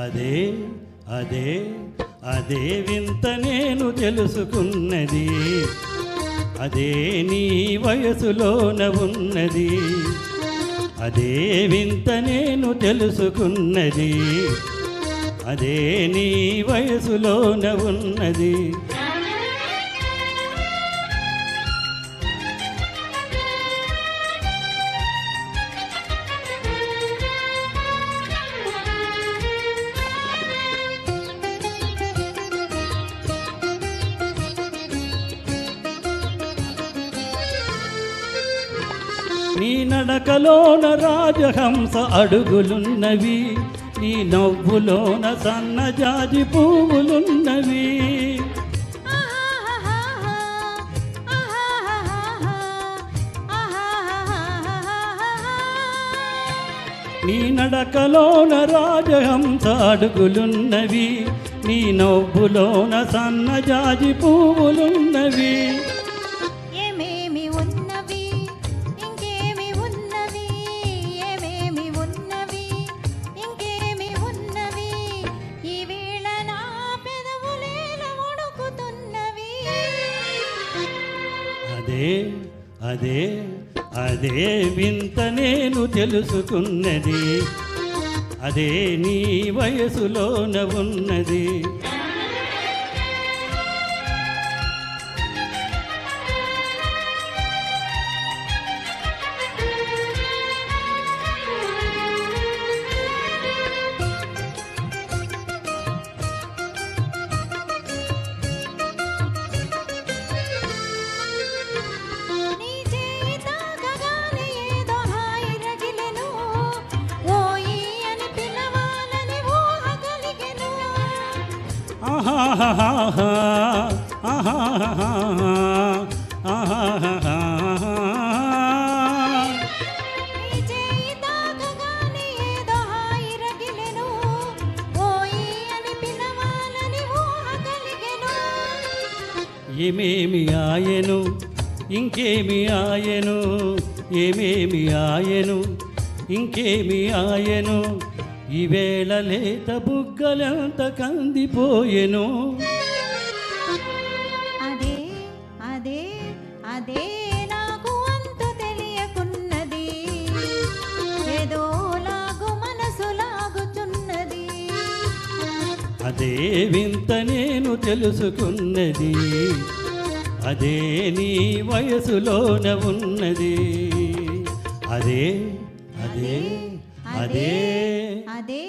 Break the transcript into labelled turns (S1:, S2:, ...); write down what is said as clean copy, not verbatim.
S1: అదే అదే అదే వింత నేను తెలుసుకున్నది, అదే నీ వయసులోన ఉన్నది. అదే వింత నేను తెలుసుకున్నది, అదే నీ వయసులోన ఉన్నది. నీ నడకలోన రాజహంస అడుగులున్నవి, నీ నవ్వులోన సన్నజాజి పువ్వులున్నవి. నీ నడకలోన రాజహంస అడుగులున్నవి, నీ నవ్వులోన సన్నజాజి పువ్వులున్నవి. అదే అదే అదే వింత నేను తెలుసుకున్నది, అదే నీ వయసులోన ఉన్నది. ఏమేమి ఆయను ఇంకేమి ఆయను, ఏమేమి ఆయను ఇంకేమి ఆయను, ఈవేళ లేత బుగ్గలంత కందిపోయెను.
S2: అదే అదే అదే నాకు అంత తెలియకున్నది, ఏదో లాగు మనసు లాగుచున్నది.
S1: అదే వింత నేను తెలుసుకున్నది, అదే నీ వయసులోన ఉన్నది. అదే అదే అదే
S2: అదే